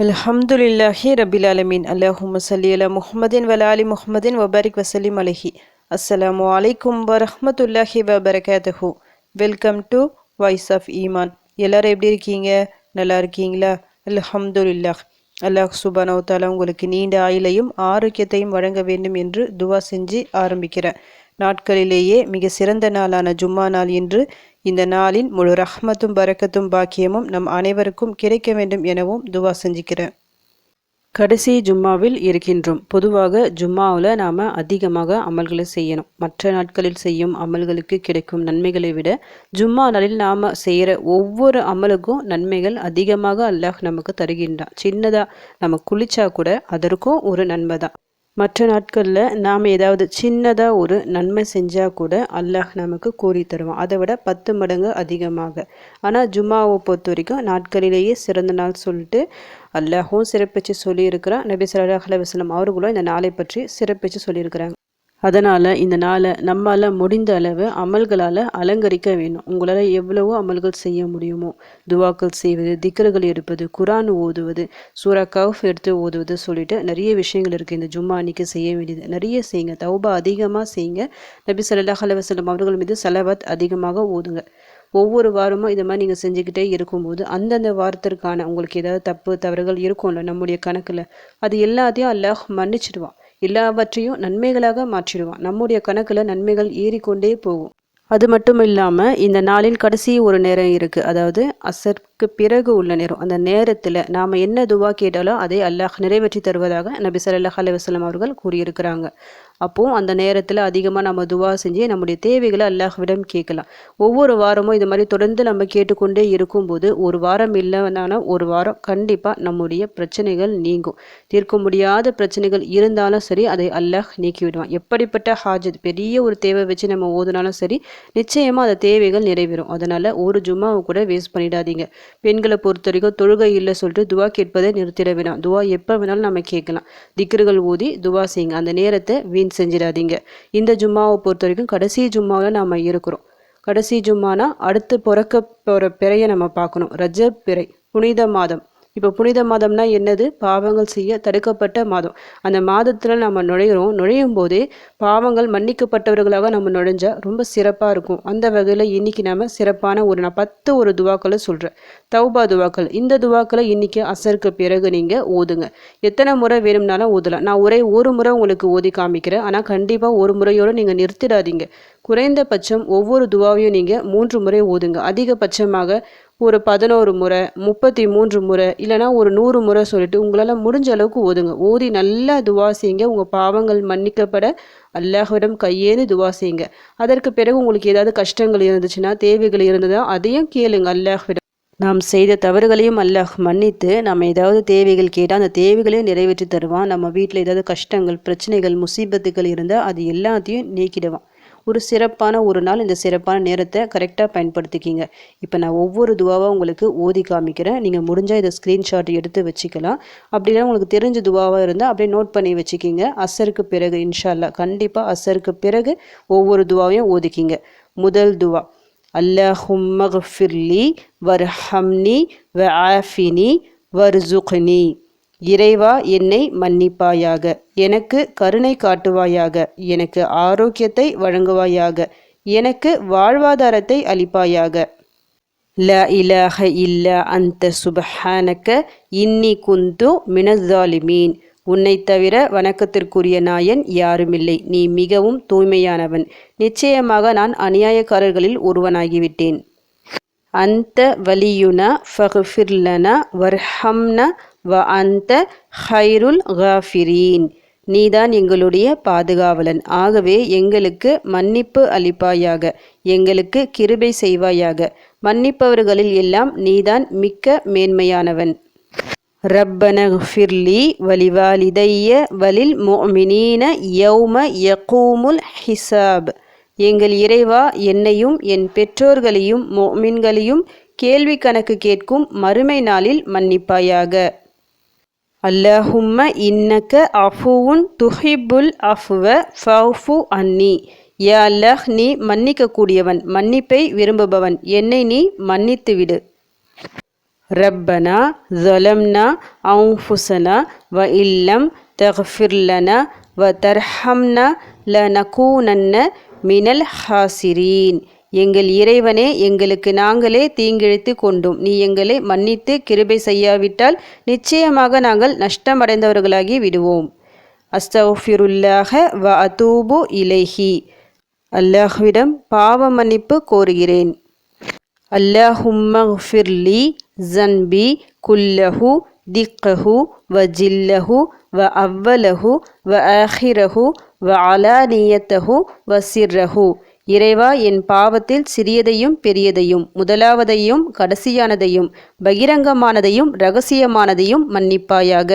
அல்ஹம்துலில்லாஹி ரபில் ஆலமீன். அல்லாஹும்ம ஸல்லி அலா முஹம்மதின் வ ஆலி முஹம்மதின் வபாரிக் வசல்லிம் அலைஹி. அஸ்ஸலாமு அலைக்கும் வரஹ்மத்துல்லாஹி வபரகாத்துஹு. வெல்கம் டு வாய்ஸ் ஆஃப் ஈமான். எல்லாரும் எப்படி இருக்கீங்க? நல்லா இருக்கீங்களா? அல்ஹம்துலில்லாஹ். அல்லாஹ் சுப்ஹானஹு வ தஆலா உங்களுக்கு நீண்ட ஆயுளையும் ஆரோக்கியத்தையும் வழங்க வேண்டும் என்று துவா செஞ்சு ஆரம்பிக்கிறேன். நாட்களிலேயே மிக சிறந்த நாளான ஜும்மா நாள் இன்று. இந்த நாளின் முழு ரஹ்மத்தும் பரக்கத்தும் பாக்கியமும் நம் அனைவருக்கும் கிடைக்க வேண்டும் எனவும் துவா செஞ்சுக்கிறேன். கடைசி ஜும்மாவில் இருக்கின்றோம். பொதுவாக ஜும்மாவில் நாம் அதிகமாக அமல்களை செய்யணும். மற்ற நாட்களில் செய்யும் அமல்களுக்கு கிடைக்கும் நன்மைகளை விட ஜும்மா நாளில் நாம் செய்கிற ஒவ்வொரு அமலுக்கும் நன்மைகள் அதிகமாக அல்லாஹ் நமக்கு தருகின்றான். சின்னதாக நம்ம குளிச்சா கூட அதற்கும் ஒரு நன்மை தான். மற்ற நாட்களில் நாம் ஏதாவது சின்னதாக ஒரு நன்மை செஞ்சால் கூட அல்லாஹ் நமக்கு கூறி தருவான், அதை விட 10 மடங்கு அதிகமாக. ஆனால் ஜும்மாவை பொறுத்த வரைக்கும் நாட்களிலேயே சிறந்த நாள் சொல்லிட்டு அல்லாஹும் சிறப்பிச்சு சொல்லியிருக்கிறான். நபி ஸல்லல்லாஹு அலைஹி வஸல்லம் அவர்களும் இந்த நாளை பற்றி சிறப்பிச்சு சொல்லியிருக்கிறாங்க. அதனால் இந்த நாளை நம்மால் முடிந்த அளவு அமல்களால் அலங்கரிக்க வேணும். உங்களால் எவ்வளவோ அமல்கள் செய்ய முடியுமோ, துவாக்கள் செய்வது, திக்ருகள் எடுப்பது, குரான் ஓதுவது, சூரா கஃப் எடுத்து ஓதுவது சொல்லிட்டு நிறைய விஷயங்கள் இருக்குது. இந்த ஜும்மா அன்னைக்கு செய்ய வேண்டியது நிறைய செய்யுங்க. தௌபா அதிகமாக செய்யுங்க. நபி ஸல்லல்லாஹு அலைஹி வஸல்லம் அவர்கள் மீது ஸலவாத் அதிகமாக ஓதுங்க. ஒவ்வொரு வாரமும் இது மாதிரி நீங்கள் செஞ்சுக்கிட்டே இருக்கும்போது அந்தந்த வாரத்திற்கான உங்களுக்கு ஏதாவது தப்பு தவறுகள் இருக்கும்ல நம்முடைய கணக்கில், அது எல்லாத்தையும் அல்லாஹ் மன்னிச்சிடுவான். எல்லாவற்றையும் நன்மைகளாக மாற்றிடுவான். நம்முடைய கணக்கில் நன்மைகள் ஏறிக்கொண்டே போகும். அது மட்டும் இல்லாமல் இந்த நாளின் கடைசி ஒரு நேரம் இருக்குது, அதாவது அசருக்கு பிறகு உள்ள நேரம். அந்த நேரத்தில் நாம் என்ன துவா கேட்டாலும் அதை அல்லாஹ் நிறைவேற்றி தருவதாக நபி ஸல்லல்லாஹு அலைஹி வஸல்லம் அவர்கள் கூறியிருக்கிறாங்க. அப்போது அந்த நேரத்தில் அதிகமாக நம்ம துவா செஞ்சு நம்முடைய தேவைகளை அல்லாஹ்விடம் கேட்கலாம். ஒவ்வொரு வாரமும் இது மாதிரி தொடர்ந்து நம்ம கேட்டுக்கொண்டே இருக்கும்போது ஒரு வாரம் இல்லைனாலும் ஒரு வாரம் கண்டிப்பாக நம்முடைய பிரச்சனைகள் நீங்கும். தீர்க்க முடியாத பிரச்சனைகள் இருந்தாலும் சரி அதை அல்லாஹ் நீக்கிவிடுவான். எப்படிப்பட்ட ஹாஜத் பெரிய ஒரு தேவை வச்சு நம்ம ஓதுனாலும் சரி நிச்சயமாக அந்த தேவைகள் நிறைவேறும். அதனால் ஒரு ஜும்மாவை கூட வேஸ்ட் பண்ணிடாதீங்க. பெண்களை பொறுத்த வரைக்கும் தொழுகை இல்லை சொல்லிட்டு துவா கேட்பதை நிறுத்திட வேணாம். துவா எப்போ வேணாலும் நம்ம கேட்கலாம். திக்ருகள் ஓதி துவா செய்யுங்க. அந்த நேரத்தை வீண் செஞ்சிடாதீங்க. இந்த ஜும்மாவை பொறுத்த வரைக்கும் கடைசி ஜும்மாவில் நாம் இருக்கிறோம். கடைசி ஜும்மானா அடுத்து பிறக்க போகிற பிறையை நம்ம பார்க்கணும். ரஜப் பிறை, புனித மாதம். இப்போ புனித மாதம்னா என்னது? பாவங்கள் செய்ய தடுக்கப்பட்ட மாதம். அந்த மாதத்தில் நம்ம நுழையும் போதே பாவங்கள் மன்னிக்கப்பட்டவர்களாக நம்ம நுழைஞ்சா ரொம்ப சிறப்பாக இருக்கும். அந்த வகையில் இன்னைக்கு நம்ம சிறப்பான நான் 10 ஒரு துவாக்களை சொல்கிறேன். தௌபா துவாக்கள். இந்த துவாக்களை இன்னைக்கு அசருக்கு பிறகு நீங்கள் ஓதுங்க. எத்தனை முறை வேணும்னாலும் ஓதலாம். நான் ஒரு முறை உங்களுக்கு ஓதி காமிக்கிறேன். ஆனால் கண்டிப்பாக ஒரு முறையோடு நீங்கள் நிறுத்திடாதீங்க. குறைந்தபட்சம் ஒவ்வொரு துவாவையும் நீங்கள் 3 முறை ஓதுங்க. அதிகபட்சமாக ஒரு 11 முறை, 33 முறை, இல்லைனா ஒரு 100 முறை சொல்லிட்டு உங்களால் முடிஞ்ச அளவுக்கு ஓதுங்க. ஓதி நல்லா துவா செய்யுங்க. உங்கள் பாவங்கள் மன்னிக்கப்பட அல்லாஹ்விடம் கையேந்து துவா செய்யுங்க. அதற்கு பிறகு உங்களுக்கு ஏதாவது கஷ்டங்கள் இருந்துச்சுன்னா, தேவைகள் இருந்ததா அதையும் கேளுங்க அல்லாஹ்விடம். நாம் செய்த தவறுகளையும் அல்லாஹ் மன்னித்து நம்ம ஏதாவது தேவைகள் கேட்டால் அந்த தேவைகளையும் நிறைவேற்றி தருவான். நம்ம வீட்டில் ஏதாவது கஷ்டங்கள், பிரச்சனைகள், முசீபத்துகள் இருந்தால் அது எல்லாத்தையும் நீக்கிடுவான். ஒரு சிறப்பான ஒரு நாள். இந்த சிறப்பான நேரத்தை கரெக்டாக பயன்படுத்திக்கிங்க. இப்போ நான் ஒவ்வொரு துவாவாக உங்களுக்கு ஓதி காமிக்கிறேன். நீங்கள் முடிஞ்சால் இதை ஸ்க்ரீன்ஷாட் எடுத்து வச்சுக்கலாம். அப்படின்னா உங்களுக்கு தெரிஞ்ச துவாவாக இருந்தால் அப்படியே நோட் பண்ணி வச்சுக்கிங்க. அசருக்கு பிறகு இன்ஷா அல்லாஹ் கண்டிப்பாக அசருக்கு பிறகு ஒவ்வொரு துவாவையும் ஓதிக்கிங்க. முதல் துவா, அல்லாஹும்ம ஃபிர்லி வர்ஹம்னி வஆஃபினி வர்சுக்னி. இறைவா என்னை மன்னிப்பாயாக, எனக்கு கருணை காட்டுவாயாக, எனக்கு ஆரோக்கியத்தை வழங்குவாயாக, எனக்கு வாழ்வாதாரத்தை அளிப்பாயாக. லா இலாஹ இல்லா அன்த சுப்ஹானக இன்னி குந்து மினஸ்ஸாலிமீன். உன்னை தவிர வணக்கத்திற்குரிய நாயன் யாருமில்லை, நீ மிகவும் தூய்மையானவன். நிச்சயமாக நான் அநியாயக்காரர்களில் ஒருவனாகிவிட்டேன். அந்த வலியுனா ஃபக்ஃபிர்லனா வர்ஹம்னா வ அந்த ஹைருல் காஃபிரீன். நீதான் எங்களுடைய பாதுகாவலன், ஆகவே எங்களுக்கு மன்னிப்பு அளிப்பாயாக, எங்களுக்கு கிருபை செய்வாயாக. மன்னிப்பவர்களில் எல்லாம் நீதான் மிக்க மேன்மையானவன். ரப்பன ஃபிர்லி வலிவாலிதைய வலில் முஃமினீன யௌம யகூமுல் ஹிசாப். எங்கள் இறைவா என்னையும் என் பெற்றோர்களையும் முஃமின்களையும் கேள்வி கணக்கு கேட்கும் மறுமை நாளில் மன்னிப்பாயாக. அல்லாஹும்ம இன்னக அஃபுவுன் துஹிப்புல் அஃப்வ ஃபஃபு அன்னி. யா அல்லாஹ், நீ மன்னிக்க கூடியவன், மன்னிப்பை விரும்புபவன், என்னை நீ மன்னித்து விடு. ரப்பனா ஸலம்னா அன்ஃபுஸனா வ இல்லம் தக்ஃபிர் லனா வ தர்ஹம்னா லனகூனன்ன மினல் ஹாசிரீன். எங்கள் இறைவனே, எங்களுக்கு நாங்களே தீங்கிழைத்து கொண்டோம். நீ எங்களை மன்னித்து கிருபை செய்யாவிட்டால் நிச்சயமாக நாங்கள் நஷ்டமடைந்தவர்களாகி விடுவோம். அஸ்தக்ஃபிருல்லாஹ வ அதூபு இலைஹி. அல்லாஹ்விடம் பாவ மன்னிப்பு கோருகிறேன். அல்லாஹும்மக்ஃபிர்லி ஸன்பி குல்லஹு திக்கஹு வ ஜில்லஹு வ அவ்வலஹு வ ஆஹிரஹு வ அலானியத்தஹு வ சிர்ரஹு. இறைவா, என் பாவத்தில் சிறியதையும் பெரியதையும், முதலாவதையும் கடைசியானதையும், பகிரங்கமானதையும் இரகசியமானதையும் மன்னிப்பாயாக.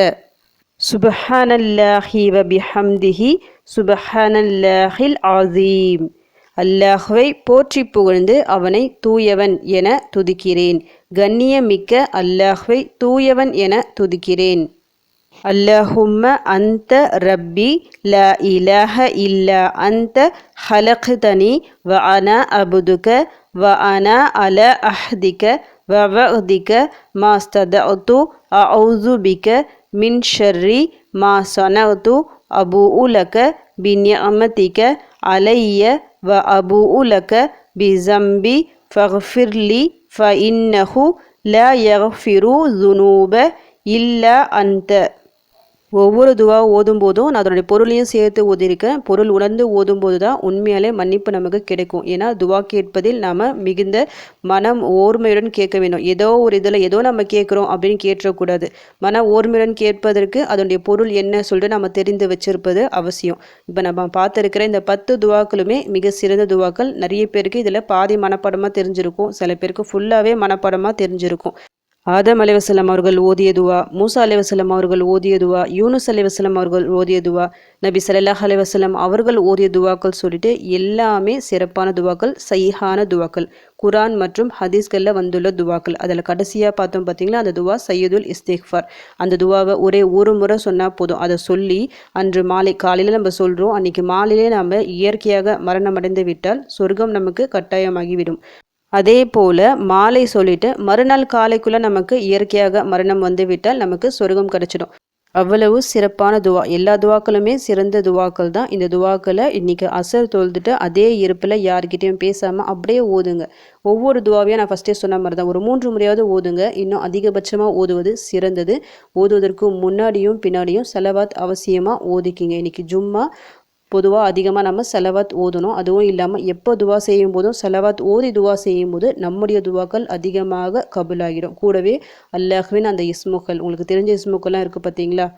சுப்ஹானல்லாஹி வ பிஹம்திஹி சுப்ஹானல்லாஹில் ஆஸீம். அல்லாஹ்வை போற்றி புகழ்ந்து அவனை தூயவன் என துதிக்கிறேன். கண்ணியமிக்க அல்லாஹ்வை தூயவன் என துதிக்கிறேன். அல்லாஹும்ம அன்த ரப்பி லா இலாஹ இல்லா அன்த ஹலக்தனி வ அனா அபுதுக வ அனா அல அஹ்திக வ வஅதிக மா ஸ்ததஅது அஊது பிக மின் ஷர்ரி மா ஸனஅது அபூஉ லக பிநிஅமதிக அலைய வ அபூஉ லக பிஸம்பி ஃபக்ஃபிர்லி ஃபஇன்னஹு லா யக்ஃபிரு ஸுனூப இல்லா அன்த. ஒவ்வொரு துவா ஓதும்போதும் நான் அதனுடைய பொருளையும் சேர்த்து ஓதியிருக்கேன். பொருள் உணர்ந்து ஓதும்போது தான் உண்மையாலே மன்னிப்பு நமக்கு கிடைக்கும். ஏன்னா துவா கேட்பதில் நாம் மிகுந்த மனம் ஓர்மையுடன் கேட்க வேண்டும். ஏதோ ஒரு இதில் ஏதோ நம்ம கேட்குறோம் அப்படின்னு கேட்டக்கூடாது. மன ஓர்மையுடன் கேட்பதற்கு அதனுடைய பொருள் என்ன சொல்லிட்டு நம்ம தெரிந்து வச்சிருப்பது அவசியம். இப்போ நம்ம பார்த்துருக்கிற இந்த 10 துவாக்களுமே மிக சிறந்த துவாக்கள். நிறைய பேருக்கு இதில் பாதி மனப்பாடமாக தெரிஞ்சிருக்கும், சில பேருக்கு ஃபுல்லாகவே மனப்பாடமாக தெரிஞ்சிருக்கும். ஆதம் அலைவசல்லம் அவர்கள் ஓதிய துவா, மூசா அலைவசல்லம் அவர்கள் ஓதிய துவா, யூனுஸ் அலைவசல்லம் அவர்கள் ஓதிய துவா, நபி ஸல்லல்லாஹு அலைஹி வஸல்லம் அவர்கள் ஓதிய துவாக்கள் சொல்லிட்டு எல்லாமே சிறப்பான துவாக்கள், சஹீஹான துவாக்கள், குரான் மற்றும் ஹதீஸ்களில் வந்துள்ள துவாக்கள். அதில் கடைசியாக பார்த்தோம் பார்த்தீங்களா, அந்த துவா சையதுல் இஸ்திக்ஃபார். அந்த துவாவை ஒரு முறை சொன்னால் போதும். அதை சொல்லி அன்று மாலை காலையில் நம்ம சொல்கிறோம், அன்றைக்கி மாலையிலே நம்ம இயற்கையாக மரணம் அடைந்து விட்டால் சொர்க்கம் நமக்கு கட்டாயமாகிவிடும். அதே போல் மாலை சொல்லிட்டு மறுநாள் காலைக்குள்ளே நமக்கு இயற்கையாக மரணம் வந்து விட்டால் நமக்கு சொர்க்கம் கிடச்சிடும். அவ்வளவு சிறப்பான துவா. எல்லா துவாக்களுமே சிறந்த துவாக்கள் தான். இந்த துவாக்களை இன்றைக்கி அசர் தொழுதுட்டு அதே இருப்பில் யார்கிட்டையும் பேசாமல் அப்படியே ஓதுங்க. ஒவ்வொரு துவாவையும் நான் ஃபஸ்ட்டே சொன்ன மாதிரி தான் ஒரு 3 முறையாவது ஓதுங்க. இன்னும் அதிகபட்சமாக ஓதுவது சிறந்தது. ஓதுவதற்கு முன்னாடியும் பின்னாடியும் ஸலவாத் அவசியமாக ஓதிக்கிங்க. இன்றைக்கி ஜும்மா, பொதுவாக அதிகமாக நம்ம ஸலவாத் ஓதணும். அதுவும் இல்லாமல் எப்போ துவா செய்யும் போதும் ஸலவாத் ஓதி துவா செய்யும் போது நம்முடைய துவாக்கள் அதிகமாக கபூலாகிடும். கூடவே அல்லாஹ்வின் அந்த இஸ்முக்கள், உங்களுக்கு தெரிஞ்ச இஸ்முக்கள்லாம் இருக்குது பார்த்தீங்களா,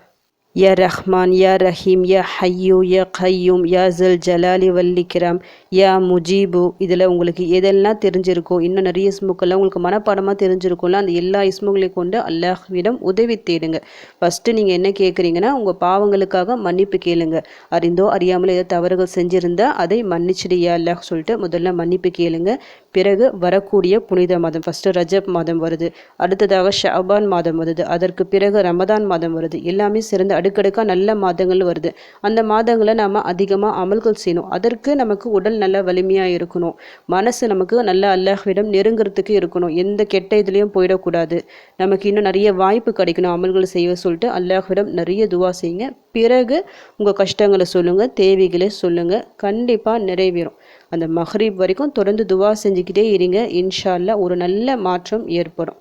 யா ரஹ்மான், யா ரஹீம், யா ஹய்யூ, யா கய்யூம், யா ஸல் ஜலாலி வல்லிக்ராம், யா முஜீபு. இதில் உங்களுக்கு எதெல்லாம் தெரிஞ்சிருக்கோ, இன்னும் நிறைய இஸ்முக்கெல்லாம் உங்களுக்கு மனப்பாடமாக தெரிஞ்சிருக்கும்ல, அந்த எல்லா இஸ்முகளையும் கொண்டு அல்லாஹ்விடம் உதவி தேடுங்க. ஃபஸ்ட்டு நீங்கள் என்ன கேட்குறீங்கன்னா, உங்கள் பாவங்களுக்காக மன்னிப்பு கேளுங்க. அறிந்தோ அறியாமலே ஏதோ தவறுகள் செஞ்சுருந்தால் அதை மன்னிச்சிடு யா அல்லாஹ் சொல்லிட்டு முதல்ல மன்னிப்பு கேளுங்க. பிறகு வரக்கூடிய புனித மாதம், ஃபஸ்ட்டு ரஜப் மாதம் வருது, அடுத்ததாக ஷஅபான் மாதம் வருது, அதற்கு பிறகு ரமதான் மாதம் வருது. எல்லாமே சிறந்த அடுக்கடுக்காக நல்ல மாதங்கள் வருது. அந்த மாதங்களை நாம் அதிகமாக அமல்கள் செய்யணும். அதற்கு நமக்கு உடல் நல்ல வலிமையாக இருக்கணும், மனசு நமக்கு நல்ல அல்லாஹ்விடம் நெருங்கிறதுக்கு இருக்கணும், எந்த கெட்ட இதுலேயும் போயிடக்கூடாது. நமக்கு இன்னும் நிறைய வாய்ப்பு கிடைக்கணும் அமல்கள் செய்ய சொல்லிட்டு அல்லாஹ்விடம் நிறைய துவா செய்யுங்க. பிறகு உங்கள் கஷ்டங்களை சொல்லுங்கள், தேவைகளை சொல்லுங்கள், கண்டிப்பாக நிறைவேறும். அந்த மஹ்ரிப் வரைக்கும் தொடர்ந்து துவா செஞ்சுக்கிட்டே இருங்க. இன்ஷா அல்லாஹ் ஒரு நல்ல மாற்றம் ஏற்படும்.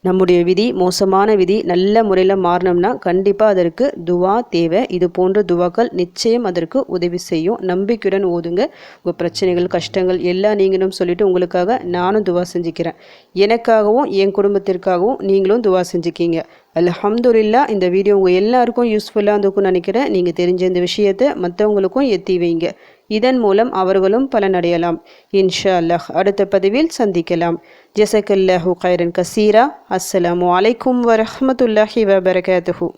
நம்முடைய விதி மோசமான விதி நல்ல முறையில் மாறணும்னா கண்டிப்பாக அதற்கு துவா தேவை. இது போன்ற துவாக்கள் நிச்சயம் அதற்கு உதவி செய்யும். நம்பிக்கையுடன் ஓதுங்க. உங்கள் பிரச்சனைகள், கஷ்டங்கள் எல்லாம் நீங்களும் சொல்லிவிட்டு உங்களுக்காக நானும் துவா செஞ்சுக்கிறேன். எனக்காகவும் என் குடும்பத்திற்காகவும் நீங்களும் துவா செஞ்சுக்கிங்க. அல்ஹம்துலில்லாஹ். இந்த வீடியோ உங்கள் எல்லாருக்கும் யூஸ்ஃபுல்லாக இருந்திருக்கும்னு நினைக்கிறேன். நீங்கள் தெரிஞ்ச இந்த விஷயத்தை மற்றவங்களுக்கும் எத்தி வைங்க. இதன் மூலம் அவர்களும் பலனடையலாம். இன்ஷா அல்லாஹ். அடுத்த பதிவில் சந்திக்கலாம். ஜஸக்கல்லாஹு கைரன் கசீரா. அஸ்ஸலாமு அலைக்கும் வரஹ்மத்துல்லாஹி வபரகாத்துஹு.